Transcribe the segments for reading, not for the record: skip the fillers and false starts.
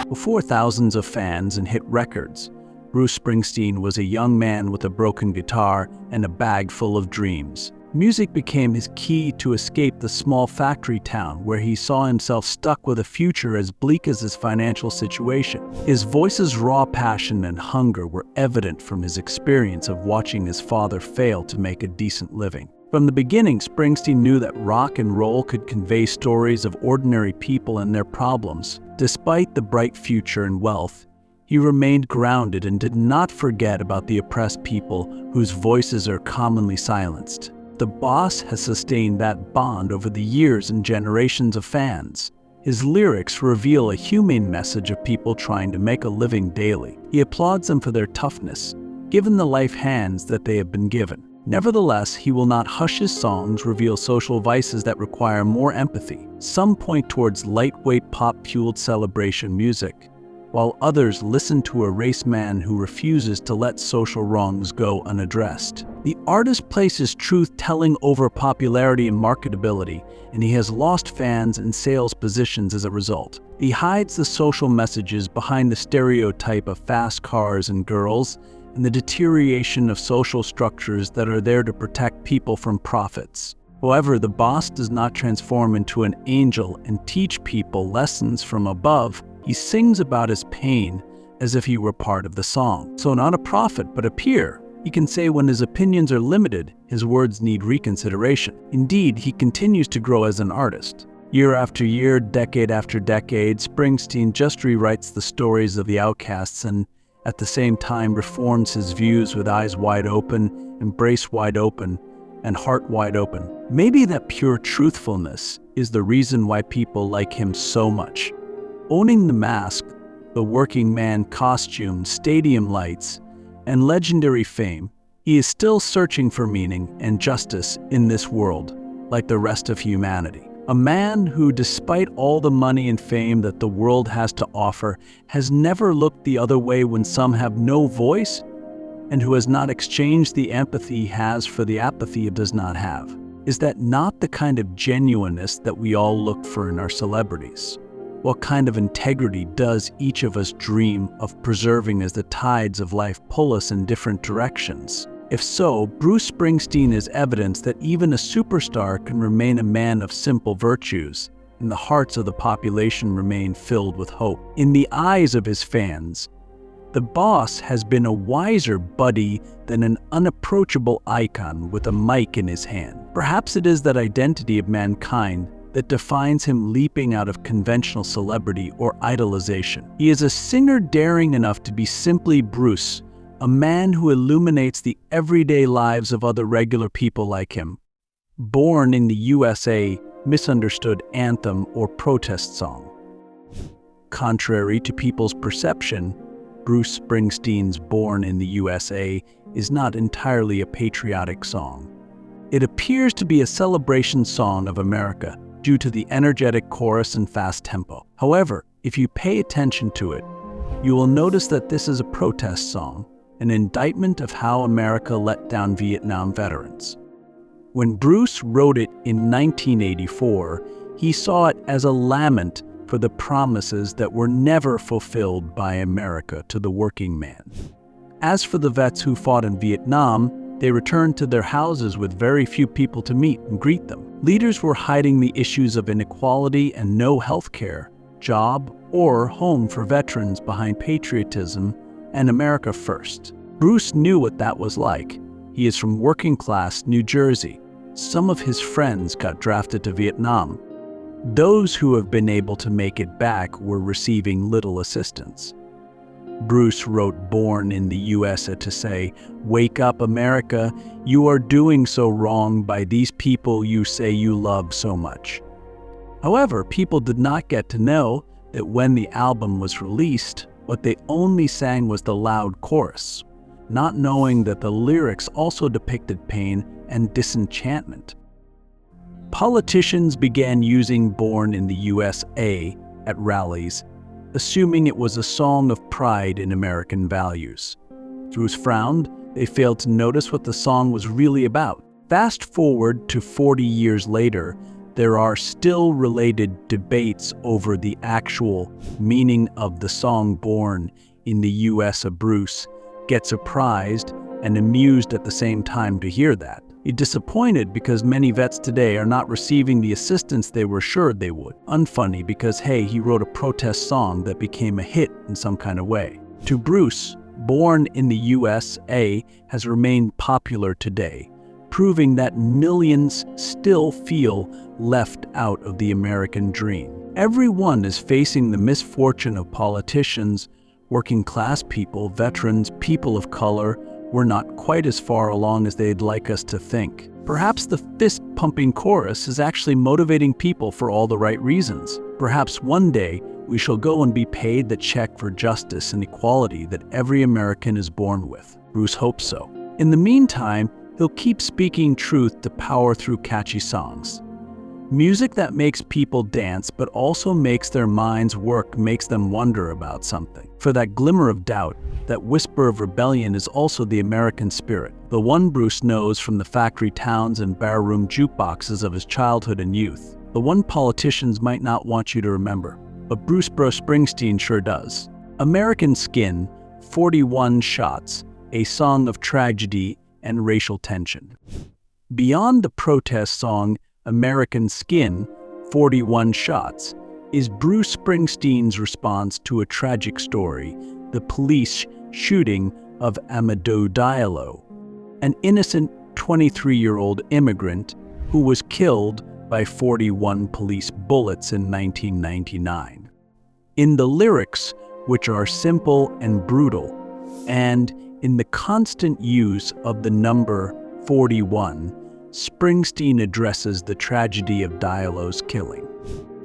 Before thousands of fans and hit records, Bruce Springsteen was a young man with a broken guitar and a bag full of dreams. Music became his key to escape the small factory town where he saw himself stuck with a future as bleak as his financial situation. His voice's raw passion and hunger were evident from his experience of watching his father fail to make a decent living. From the beginning, Springsteen knew that rock and roll could convey stories of ordinary people and their problems. Despite the bright future and wealth, he remained grounded and did not forget about the oppressed people whose voices are commonly silenced. The boss has sustained that bond over the years and generations of fans. His lyrics reveal a humane message of people trying to make a living daily. He applauds them for their toughness, given the life hands that they have been given. Nevertheless, he will not hush his songs reveal social vices that require more empathy. Some point towards lightweight pop-fueled celebration music, while others listen to a race man who refuses to let social wrongs go unaddressed. The artist places truth-telling over popularity and marketability, and he has lost fans and sales positions as a result. He hides the social messages behind the stereotype of fast cars and girls, and the deterioration of social structures that are there to protect people from profits. However, the boss does not transform into an angel and teach people lessons from above. He sings about his pain as if he were part of the song. So not a prophet, but a peer. He can say when his opinions are limited, his words need reconsideration. Indeed, he continues to grow as an artist. Year after year, decade after decade, Springsteen just rewrites the stories of the outcasts and at the same time reforms his views with eyes wide open, embrace wide open, and heart wide open. Maybe that pure truthfulness is the reason why people like him so much. Owning the mask, the working man costume, stadium lights, and legendary fame, he is still searching for meaning and justice in this world, like the rest of humanity. A man who, despite all the money and fame that the world has to offer, has never looked the other way when some have no voice, and who has not exchanged the empathy he has for the apathy he does not have. Is that not the kind of genuineness that we all look for in our celebrities? What kind of integrity does each of us dream of preserving as the tides of life pull us in different directions? If so, Bruce Springsteen is evidence that even a superstar can remain a man of simple virtues, and the hearts of the population remain filled with hope. In the eyes of his fans, the boss has been a wiser buddy than an unapproachable icon with a mic in his hand. Perhaps it is that identity of mankind that defines him, leaping out of conventional celebrity or idolization. He is a singer daring enough to be simply Bruce, a man who illuminates the everyday lives of other regular people like him. Born in the USA, misunderstood anthem or protest song. Contrary to people's perception, Bruce Springsteen's Born in the USA is not entirely a patriotic song. It appears to be a celebration song of America due to the energetic chorus and fast tempo. However, if you pay attention to it, you will notice that this is a protest song, an indictment of how America let down Vietnam veterans. When Bruce wrote it in 1984, he saw it as a lament for the promises that were never fulfilled by America to the working man. As for the vets who fought in Vietnam, they returned to their houses with very few people to meet and greet them. Leaders were hiding the issues of inequality and no health care, job, or home for veterans behind patriotism and America first. Bruce knew what that was like. He is from working-class New Jersey. Some of his friends got drafted to Vietnam. Those who have been able to make it back were receiving little assistance. Bruce wrote Born in the USA to say, "Wake up, America, you are doing so wrong by these people you say you love so much." However, people did not get to know that when the album was released, what they only sang was the loud chorus, not knowing that the lyrics also depicted pain and disenchantment. Politicians began using Born in the USA at rallies, assuming it was a song of pride in American values. Bruce frowned. They failed to notice what the song was really about. Fast forward to 40 years later, there are still related debates over the actual meaning of the song Born in the US. Bruce gets surprised and amused at the same time to hear that. He's disappointed because many vets today are not receiving the assistance they were sure they would. Unfunny because, hey, he wrote a protest song that became a hit in some kind of way. To Bruce, Born in the USA has remained popular today, proving that millions still feel left out of the American dream. Everyone is facing the misfortune of politicians, working class people, veterans, people of color. We're not quite as far along as they'd like us to think. Perhaps the fist-pumping chorus is actually motivating people for all the right reasons. Perhaps one day we shall go and be paid the check for justice and equality that every American is born with. Bruce hopes so. In the meantime, he'll keep speaking truth to power through catchy songs. Music that makes people dance but also makes their minds work, makes them wonder about something. For that glimmer of doubt, that whisper of rebellion is also the American spirit, the one Bruce knows from the factory towns and barroom jukeboxes of his childhood and youth. The one politicians might not want you to remember, but Bruce Springsteen sure does. American Skin, 41 Shots, a song of tragedy and racial tension. Beyond the protest song American Skin, 41 Shots, is Bruce Springsteen's response to a tragic story, the police shooting of Amadou Diallo, an innocent 23-year-old immigrant who was killed by 41 police bullets in 1999. In the lyrics, which are simple and brutal, and in the constant use of the number 41, Springsteen addresses the tragedy of Diallo's killing.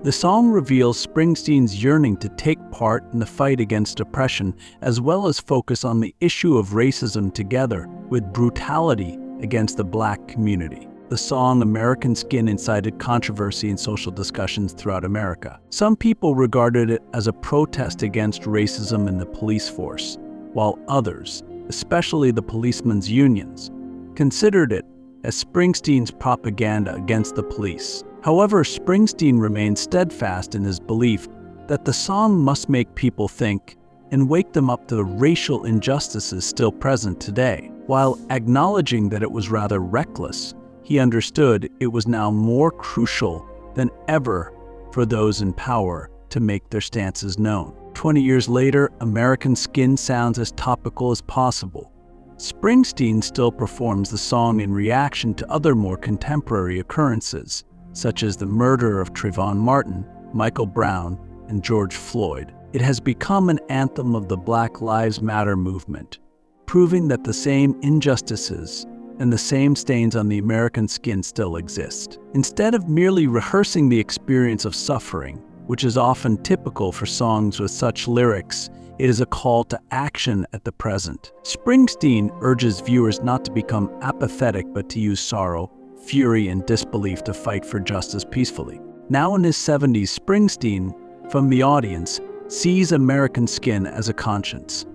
The song reveals Springsteen's yearning to take part in the fight against oppression, as well as focus on the issue of racism together with brutality against the Black community. The song American Skin incited controversy and social discussions throughout America. Some people regarded it as a protest against racism in the police force, while others, especially the policemen's unions, considered it as Springsteen's propaganda against the police. However, Springsteen remained steadfast in his belief that the song must make people think and wake them up to the racial injustices still present today. While acknowledging that it was rather reckless, he understood it was now more crucial than ever for those in power to make their stances known. 20 years later, American Skin sounds as topical as possible. Springsteen still performs the song in reaction to other more contemporary occurrences, such as the murder of Trayvon Martin, Michael Brown, and George Floyd. It has become an anthem of the Black Lives Matter movement, proving that the same injustices and the same stains on the American skin still exist. Instead of merely rehearsing the experience of suffering, which is often typical for songs with such lyrics, it is a call to action at the present. Springsteen urges viewers not to become apathetic but to use sorrow, fury, and disbelief to fight for justice peacefully. Now in his 70s, Springsteen, from the audience, sees American Skin as a conscience,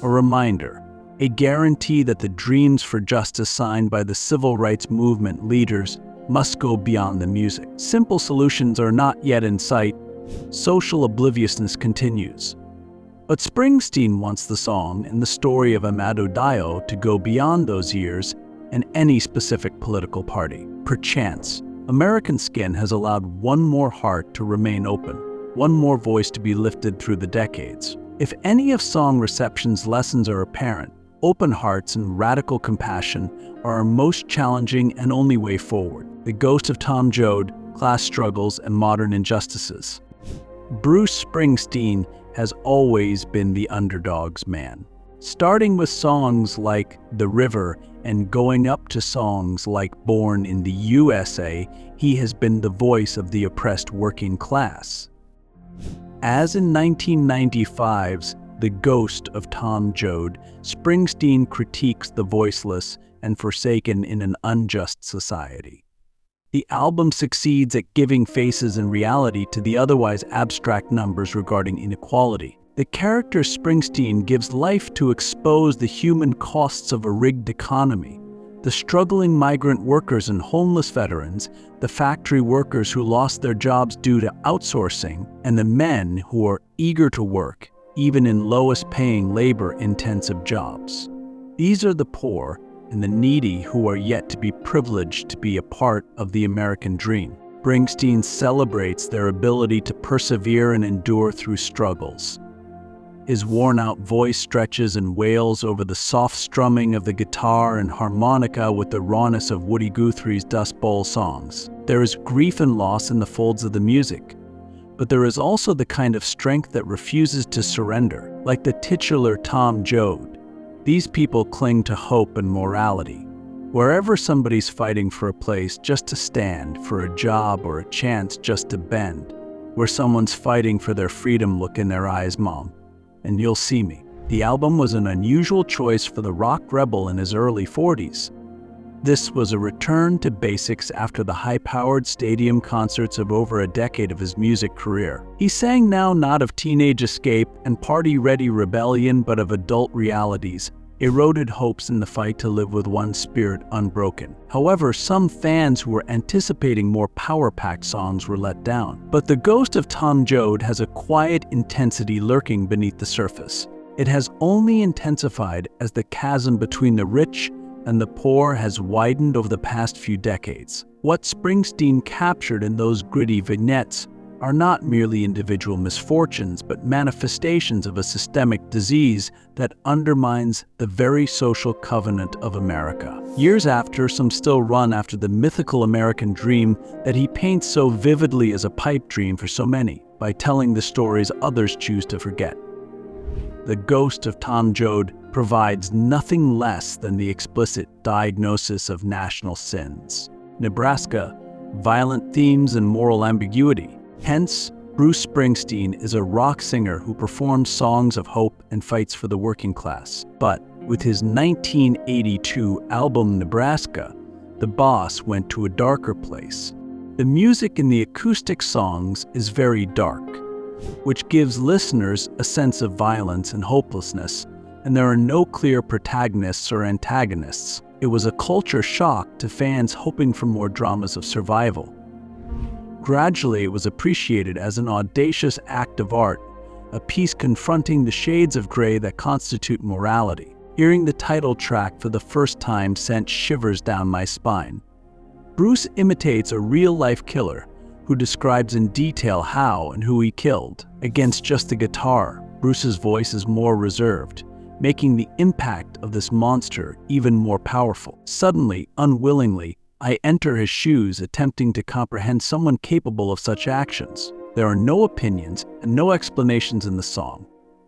a reminder, a guarantee that the dreams for justice signed by the civil rights movement leaders must go beyond the music. Simple solutions are not yet in sight. Social obliviousness continues. But Springsteen wants the song and the story of Amadou Diallo to go beyond those years and any specific political party. Perchance, American Skin has allowed one more heart to remain open, one more voice to be lifted through the decades. If any of song reception's lessons are apparent, open hearts and radical compassion are our most challenging and only way forward. The ghost of Tom Joad, class struggles, and modern injustices. Bruce Springsteen has always been the underdog's man. Starting with songs like The River and going up to songs like Born in the USA, he has been the voice of the oppressed working class. As in 1995's The Ghost of Tom Joad, Springsteen critiques the voiceless and forsaken in an unjust society. The album succeeds at giving faces and reality to the otherwise abstract numbers regarding inequality. The character Springsteen gives life to expose the human costs of a rigged economy, The struggling migrant workers and homeless veterans, the factory workers who lost their jobs due to outsourcing, and the men who are eager to work, even in lowest-paying labor-intensive jobs. These are the poor and the needy who are yet to be privileged to be a part of the American dream. Springsteen celebrates their ability to persevere and endure through struggles. His worn-out voice stretches and wails over the soft strumming of the guitar and harmonica with the rawness of Woody Guthrie's Dust Bowl songs. There is grief and loss in the folds of the music, but there is also the kind of strength that refuses to surrender, like the titular Tom Joad. These people cling to hope and morality. Wherever somebody's fighting for a place just to stand, for a job or a chance just to bend, where someone's fighting for their freedom, look in their eyes, Mom, and you'll see me. The album was an unusual choice for the rock rebel in his early 40s. This was a return to basics after the high-powered stadium concerts of over a decade of his music career. He sang now not of teenage escape and party-ready rebellion, but of adult realities, eroded hopes in the fight to live with one spirit unbroken. However, some fans who were anticipating more power-packed songs were let down. But the ghost of Tom Joad has a quiet intensity lurking beneath the surface. It has only intensified as the chasm between the rich and the poor has widened over the past few decades. What Springsteen captured in those gritty vignettes are not merely individual misfortunes, but manifestations of a systemic disease that undermines the very social covenant of America. Years after, some still run after the mythical American dream that he paints so vividly as a pipe dream for so many, by telling the stories others choose to forget. The ghost of Tom Joad provides nothing less than the explicit diagnosis of national sins. Nebraska, violent themes and moral ambiguity. Hence, Bruce Springsteen is a rock singer who performs songs of hope and fights for the working class. But with his 1982 album Nebraska, the boss went to a darker place. The music in the acoustic songs is very dark, which gives listeners a sense of violence and hopelessness, and there are no clear protagonists or antagonists. It was a culture shock to fans hoping for more dramas of survival. Gradually, it was appreciated as an audacious act of art, a piece confronting the shades of gray that constitute morality. Hearing the title track for the first time sent shivers down my spine. Bruce imitates a real-life killer who describes in detail how and who he killed. Against just the guitar, Bruce's voice is more reserved, making the impact of this monster even more powerful. Suddenly, unwillingly, I enter his shoes, attempting to comprehend someone capable of such actions. There are no opinions and no explanations in the song,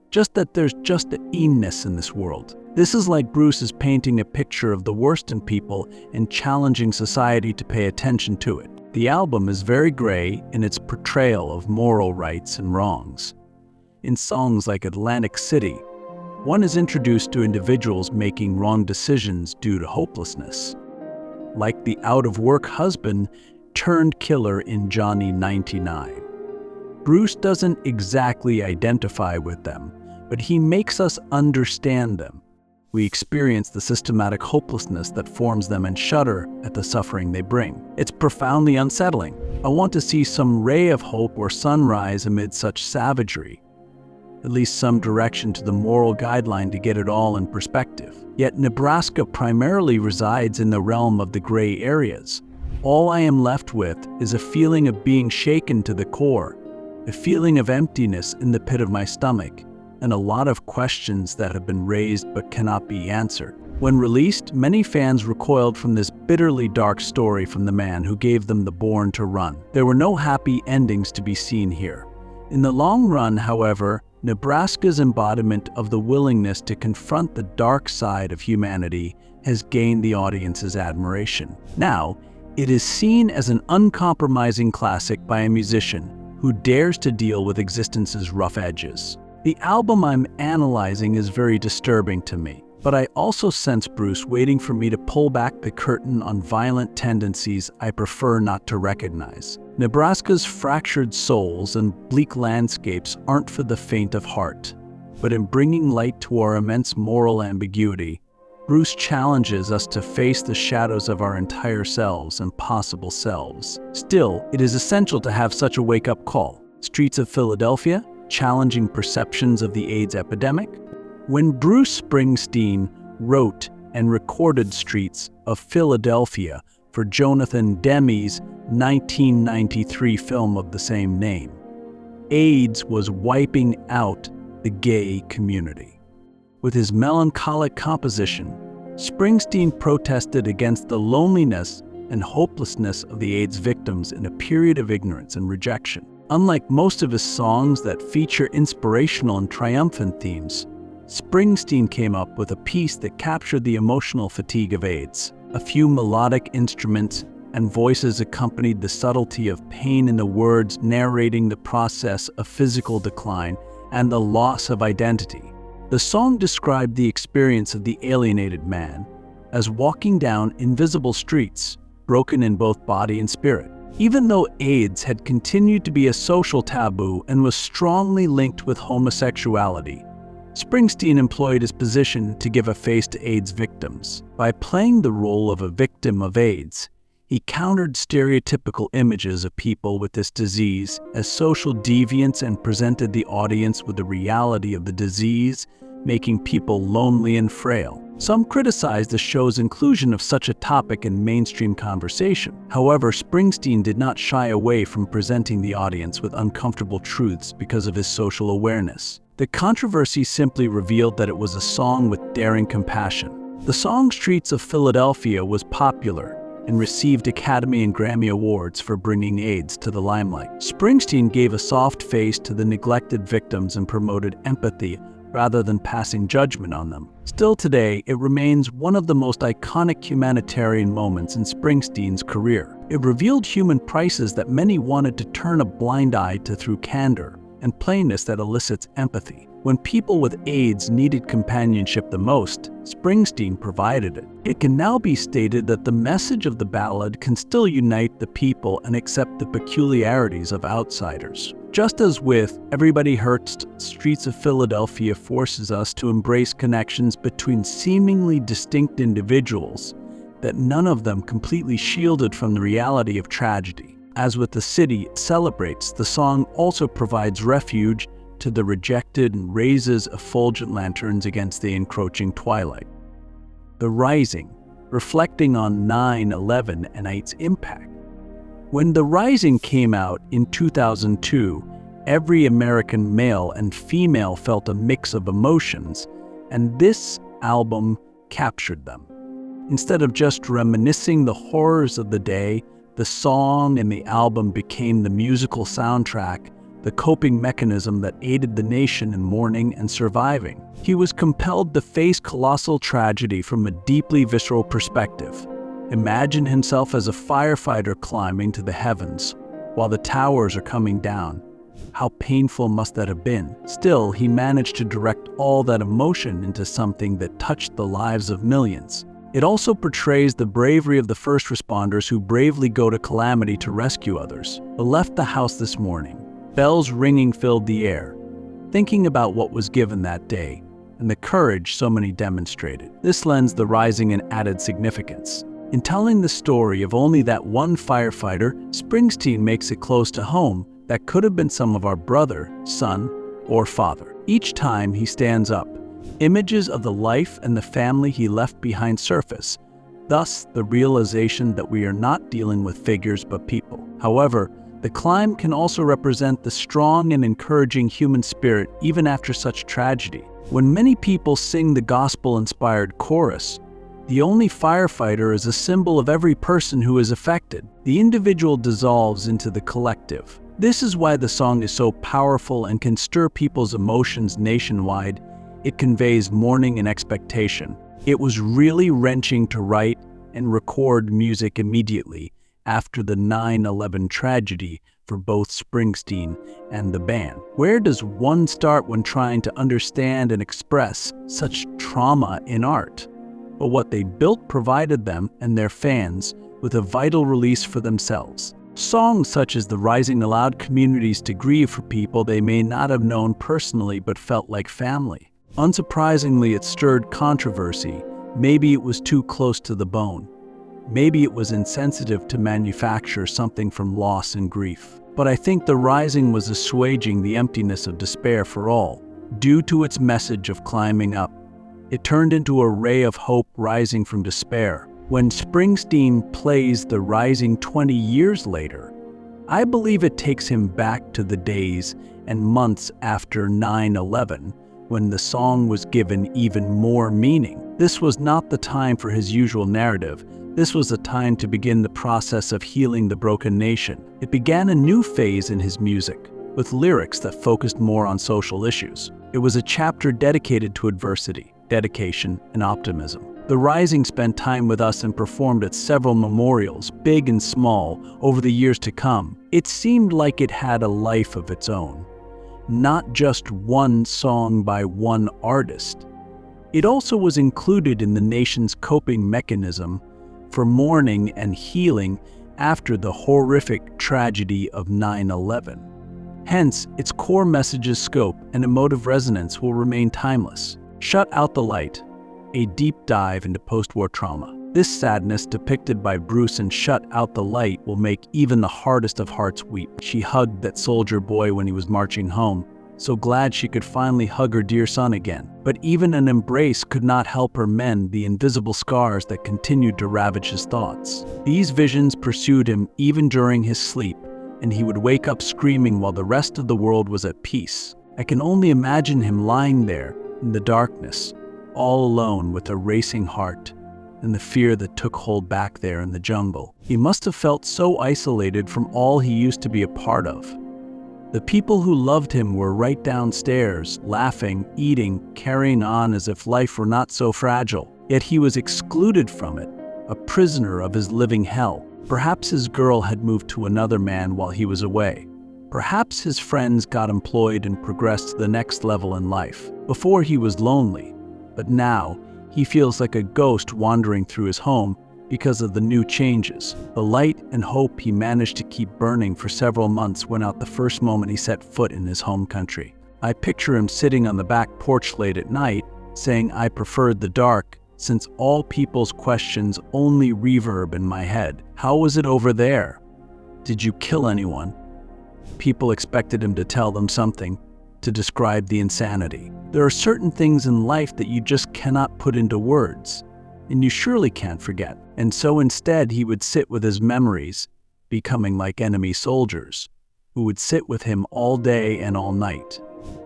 just that there's just an meanness in this world. This is like Bruce is painting a picture of the worst in people and challenging society to pay attention to it. The album is very gray in its portrayal of moral rights and wrongs. In songs like Atlantic City, one is introduced to individuals making wrong decisions due to hopelessness, like the out-of-work husband turned killer in Johnny 99. Bruce doesn't exactly identify with them, but he makes us understand them. We experience the systematic hopelessness that forms them and shudder at the suffering they bring. It's profoundly unsettling. I want to see some ray of hope or sunrise amid such savagery, at least some direction to the moral guideline to get it all in perspective. Yet Nebraska primarily resides in the realm of the gray areas. All I am left with is a feeling of being shaken to the core, a feeling of emptiness in the pit of my stomach, and a lot of questions that have been raised but cannot be answered. When released, many fans recoiled from this bitterly dark story from the man who gave them the Born to Run. There were no happy endings to be seen here. In the long run, however, Nebraska's embodiment of the willingness to confront the dark side of humanity has gained the audience's admiration. Now, it is seen as an uncompromising classic by a musician who dares to deal with existence's rough edges. The album I'm analyzing is very disturbing to me, but I also sense Bruce waiting for me to pull back the curtain on violent tendencies I prefer not to recognize. Nebraska's fractured souls and bleak landscapes aren't for the faint of heart, but in bringing light to our immense moral ambiguity, Bruce challenges us to face the shadows of our entire selves and possible selves. Still, it is essential to have such a wake-up call. Streets of Philadelphia, challenging perceptions of the AIDS epidemic. When Bruce Springsteen wrote and recorded Streets of Philadelphia for Jonathan Demme's 1993 film of the same name, AIDS was wiping out the gay community. With his melancholic composition, Springsteen protested against the loneliness and hopelessness of the AIDS victims in a period of ignorance and rejection. Unlike most of his songs that feature inspirational and triumphant themes, Springsteen came up with a piece that captured the emotional fatigue of AIDS. A few melodic instruments and voices accompanied the subtlety of pain in the words, narrating the process of physical decline and the loss of identity. The song described the experience of the alienated man as walking down invisible streets, broken in both body and spirit. Even though AIDS had continued to be a social taboo and was strongly linked with homosexuality, Springsteen employed his position to give a face to AIDS victims. By playing the role of a victim of AIDS, he countered stereotypical images of people with this disease as social deviants and presented the audience with the reality of the disease, making people lonely and frail. Some criticized the show's inclusion of such a topic in mainstream conversation. However, Springsteen did not shy away from presenting the audience with uncomfortable truths because of his social awareness. The controversy simply revealed that it was a song with daring compassion. The song Streets of Philadelphia was popular and received Academy and Grammy Awards for bringing AIDS to the limelight. Springsteen gave a soft face to the neglected victims and promoted empathy rather than passing judgment on them. Still today, it remains one of the most iconic humanitarian moments in Springsteen's career. It revealed human prices that many wanted to turn a blind eye to through candor and plainness that elicits empathy. When people with AIDS needed companionship the most, Springsteen provided it. It can now be stated that the message of the ballad can still unite the people and accept the peculiarities of outsiders. Just as with Everybody Hurts, Streets of Philadelphia forces us to embrace connections between seemingly distinct individuals, that none of them completely shielded from the reality of tragedy. As with The City Celebrates, the song also provides refuge to the rejected and raises effulgent lanterns against the encroaching twilight. The Rising, reflecting on 9/11 and its impact. When The Rising came out in 2002, every American male and female felt a mix of emotions, and this album captured them. Instead of just reminiscing the horrors of the day, the song and the album became the musical soundtrack, the coping mechanism that aided the nation in mourning and surviving. He was compelled to face colossal tragedy from a deeply visceral perspective. Imagine himself as a firefighter climbing to the heavens while the towers are coming down. How painful must that have been? Still, he managed to direct all that emotion into something that touched the lives of millions. It also portrays the bravery of the first responders who bravely go to calamity to rescue others. I left the house this morning. Bells ringing filled the air, thinking about what was given that day and the courage so many demonstrated. This lends The Rising an added significance. In telling the story of only that one firefighter, Springsteen makes it close to home that could have been some of our brother, son, or father. Each time he stands up, images of the life and the family he left behind surface, thus the realization that we are not dealing with figures but people. However, the climb can also represent the strong and encouraging human spirit even after such tragedy. When many people sing the gospel-inspired chorus, the only firefighter is a symbol of every person who is affected. The individual dissolves into the collective. This is why the song is so powerful and can stir people's emotions nationwide. It conveys mourning and expectation. It was really wrenching to write and record music immediately after the 9/11 tragedy for both Springsteen and the band. Where does one start when trying to understand and express such trauma in art? But what they built provided them and their fans with a vital release for themselves. Songs such as The Rising allowed communities to grieve for people they may not have known personally but felt like family. Unsurprisingly, it stirred controversy, Maybe it was too close to the bone. Maybe it was insensitive to manufacture something from loss and grief. But I think the rising was assuaging the emptiness of despair for all. Due to its message of climbing up, it turned into a ray of hope rising from despair. When Springsteen plays The Rising 20 years later, I believe it takes him back to the days and months after 9/11, when the song was given even more meaning. This was not the time for his usual narrative. This was a time to begin the process of healing the broken nation. It began a new phase in his music, with lyrics that focused more on social issues. It was a chapter dedicated to adversity, dedication, and optimism. The Rising spent time with us and performed at several memorials, big and small, over the years to come. It seemed like it had a life of its own, not just one song by one artist. It also was included in the nation's coping mechanism for mourning and healing after the horrific tragedy of 9/11. Hence, its core message's scope and emotive resonance will remain timeless. Shut Out the Light, a deep dive into post-war trauma. This sadness depicted by Bruce in Shut Out the Light will make even the hardest of hearts weep. She hugged that soldier boy when he was marching home, so glad she could finally hug her dear son again. But even an embrace could not help her mend the invisible scars that continued to ravage his thoughts. These visions pursued him even during his sleep, and he would wake up screaming while the rest of the world was at peace. I can only imagine him lying there in the darkness, all alone with a racing heart and the fear that took hold back there in the jungle. He must have felt so isolated from all he used to be a part of. The people who loved him were right downstairs, laughing, eating, carrying on as if life were not so fragile. Yet he was excluded from it, a prisoner of his living hell. Perhaps his girl had moved to another man while he was away. Perhaps his friends got employed and progressed to the next level in life. Before he was lonely, but now he feels like a ghost wandering through his home because of the new changes. The light and hope he managed to keep burning for several months went out the first moment he set foot in his home country. I picture him sitting on the back porch late at night, saying, "I preferred the dark, since all people's questions only reverb in my head. How was it over there? Did you kill anyone?" People expected him to tell them something, to describe the insanity. There are certain things in life that you just cannot put into words, and you surely can't forget. And so instead he would sit with his memories, becoming like enemy soldiers, who would sit with him all day and all night.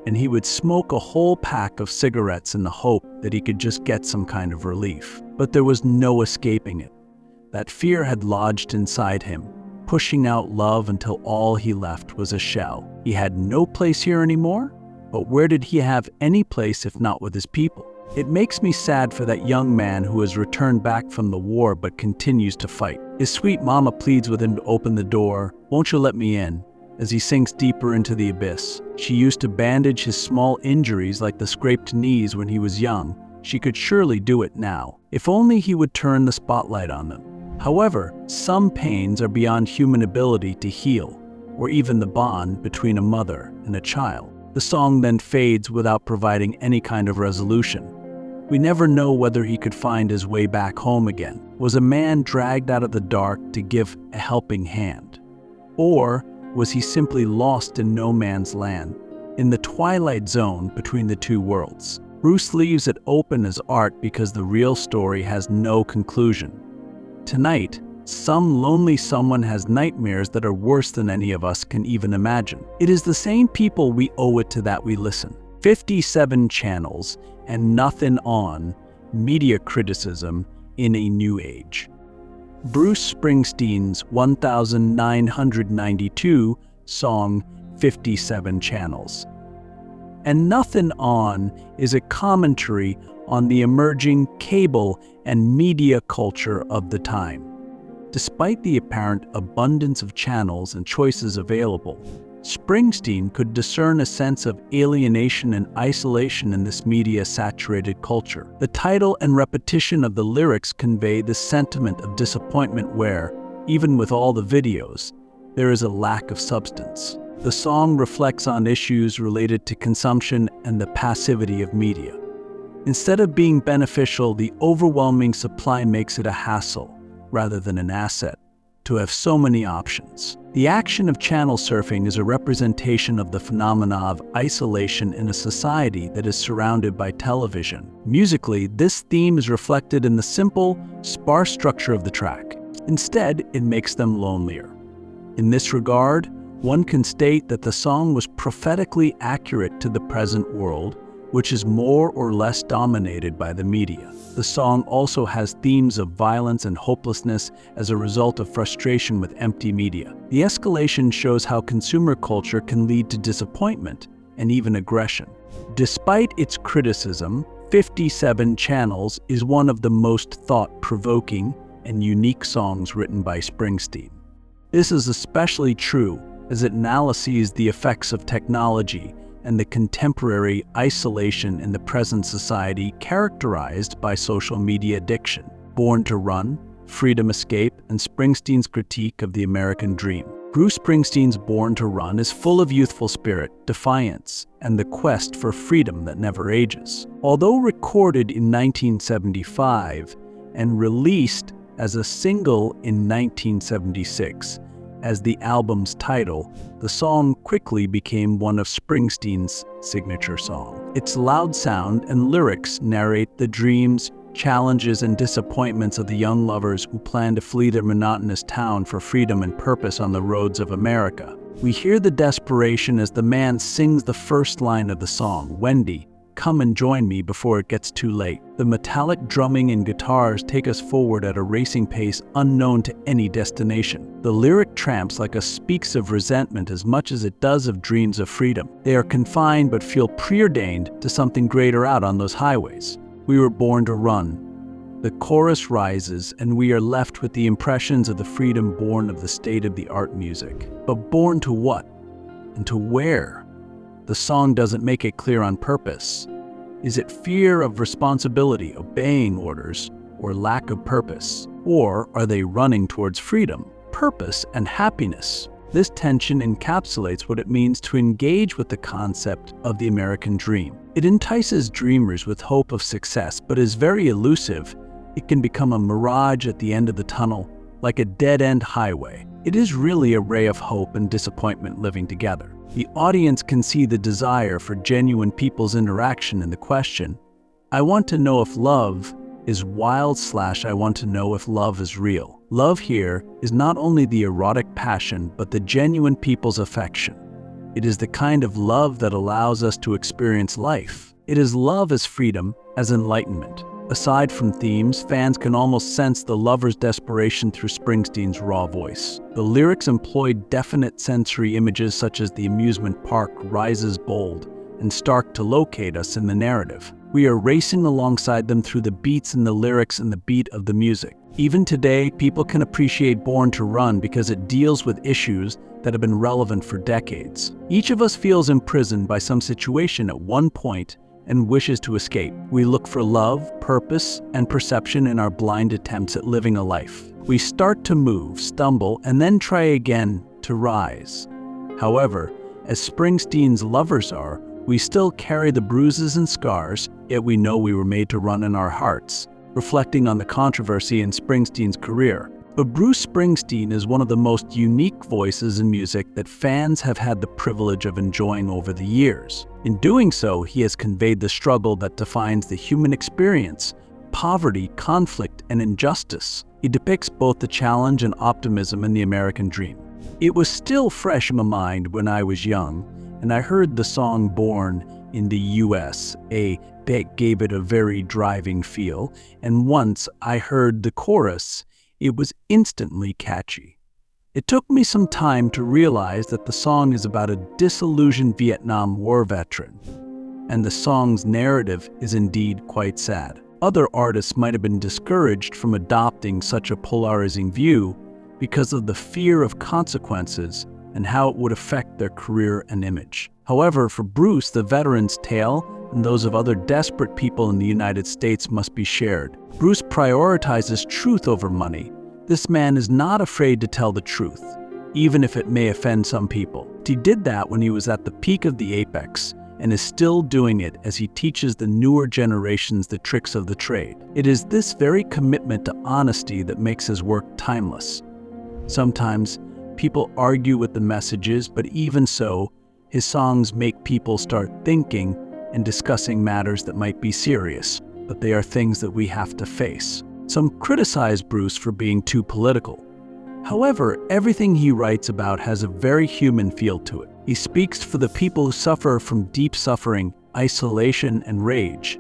And he would smoke a whole pack of cigarettes in the hope that he could just get some kind of relief. But there was no escaping it. That fear had lodged inside him, pushing out love until all he left was a shell. He had no place here anymore, but where did he have any place if not with his people? It makes me sad for that young man who has returned back from the war but continues to fight. His sweet mama pleads with him to open the door, "Won't you let me in?" as he sinks deeper into the abyss. She used to bandage his small injuries like the scraped knees when he was young. She could surely do it now, if only he would turn the spotlight on them. However, some pains are beyond human ability to heal, or even the bond between a mother and a child. The song then fades without providing any kind of resolution. We never know whether he could find his way back home again. Was a man dragged out of the dark to give a helping hand? Or was he simply lost in no man's land, in the twilight zone between the two worlds? Bruce leaves it open as art because the real story has no conclusion. Tonight, some lonely someone has nightmares that are worse than any of us can even imagine. It is the same people we owe it to that we listen. 57 channels and nothing on media criticism in a new age. Bruce Springsteen's 1992 song 57 Channels. And Nothing On is a commentary on the emerging cable and media culture of the time. Despite the apparent abundance of channels and choices available, Springsteen could discern a sense of alienation and isolation in this media-saturated culture. The title and repetition of the lyrics convey the sentiment of disappointment where, even with all the videos, there is a lack of substance. The song reflects on issues related to consumption and the passivity of media. Instead of being beneficial, the overwhelming supply makes it a hassle, rather than an asset, to have so many options. The action of channel surfing is a representation of the phenomena of isolation in a society that is surrounded by television. Musically, this theme is reflected in the simple, sparse structure of the track. Instead, it makes them lonelier. In this regard, one can state that the song was prophetically accurate to the present world, which is more or less dominated by the media. The song also has themes of violence and hopelessness as a result of frustration with empty media. The escalation shows how consumer culture can lead to disappointment and even aggression. Despite its criticism, 57 Channels is one of the most thought-provoking and unique songs written by Springsteen. This is especially true as it analyses the effects of technology and the contemporary isolation in the present society characterized by social media addiction. Born to Run, Freedom Escape, and Springsteen's critique of the American dream. Bruce Springsteen's Born to Run is full of youthful spirit, defiance, and the quest for freedom that never ages. Although recorded in 1975 and released as a single in 1976, as the album's title, the song quickly became one of Springsteen's signature songs. Its loud sound and lyrics narrate the dreams, challenges, and disappointments of the young lovers who plan to flee their monotonous town for freedom and purpose on the roads of America. We hear the desperation as the man sings the first line of the song, "Wendy, come and join me before it gets too late." The metallic drumming and guitars take us forward at a racing pace unknown to any destination. The lyric tramps like us speaks of resentment as much as it does of dreams of freedom. They are confined but feel preordained to something greater out on those highways. We were born to run. The chorus rises and we are left with the impressions of the freedom born of the state-of-the-art music. But born to what? And to where? The song doesn't make it clear on purpose. Is it fear of responsibility, obeying orders, or lack of purpose? Or are they running towards freedom, purpose, and happiness? This tension encapsulates what it means to engage with the concept of the American dream. It entices dreamers with hope of success, but is very elusive. It can become a mirage at the end of the tunnel, like a dead-end highway. It is really a ray of hope and disappointment living together. The audience can see the desire for genuine people's interaction in the question, "I want to know if love is wild / I want to know if love is real." Love here is not only the erotic passion, but the genuine people's affection. It is the kind of love that allows us to experience life. It is love as freedom, as enlightenment. Aside from themes, fans can almost sense the lover's desperation through Springsteen's raw voice. The lyrics employ definite sensory images such as the amusement park rises bold and stark to locate us in the narrative. We are racing alongside them through the beats in the lyrics and the beat of the music. Even today, people can appreciate Born to Run because it deals with issues that have been relevant for decades. Each of us feels imprisoned by some situation at one point and wishes to escape. We look for love, purpose, and perception in our blind attempts at living a life. We start to move, stumble, and then try again to rise. However, as Springsteen's lovers are, we still carry the bruises and scars, yet we know we were made to run in our hearts, reflecting on the controversy in Springsteen's career. But Bruce Springsteen is one of the most unique voices in music that fans have had the privilege of enjoying over the years. In doing so, he has conveyed the struggle that defines the human experience, poverty, conflict, and injustice. He depicts both the challenge and optimism in the American dream. It was still fresh in my mind when I was young, and I heard the song Born in the US. That gave it a very driving feel, and once I heard the chorus, it was instantly catchy. It took me some time to realize that the song is about a disillusioned Vietnam War veteran, and the song's narrative is indeed quite sad. Other artists might have been discouraged from adopting such a polarizing view because of the fear of consequences and how it would affect their career and image. However, for Bruce, the veteran's tale and those of other desperate people in the United States must be shared. Bruce prioritizes truth over money. This man is not afraid to tell the truth, even if it may offend some people. He did that when he was at the peak of the apex, and is still doing it as he teaches the newer generations the tricks of the trade. It is this very commitment to honesty that makes his work timeless. Sometimes people argue with the messages, but even so, his songs make people start thinking and discussing matters that might be serious, but they are things that we have to face. Some criticize Bruce for being too political. However, everything he writes about has a very human feel to it. He speaks for the people who suffer from deep suffering, isolation, and rage.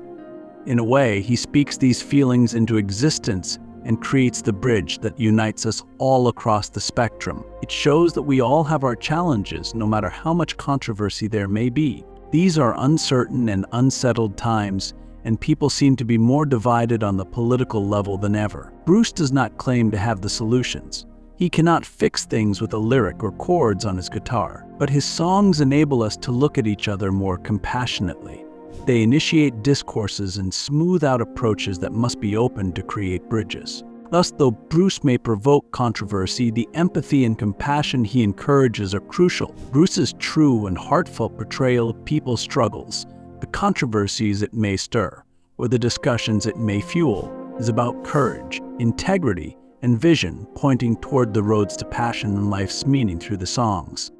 In a way, he speaks these feelings into existence and creates the bridge that unites us all across the spectrum. It shows that we all have our challenges, no matter how much controversy there may be. These are uncertain and unsettled times, and people seem to be more divided on the political level than ever. Bruce does not claim to have the solutions. He cannot fix things with a lyric or chords on his guitar, but his songs enable us to look at each other more compassionately. They initiate discourses and smooth out approaches that must be opened to create bridges. Thus, though Bruce may provoke controversy, the empathy and compassion he encourages are crucial. Bruce's true and heartfelt portrayal of people's struggles, the controversies it may stir, or the discussions it may fuel, is about courage, integrity, and vision, pointing toward the roads to passion and life's meaning through the songs.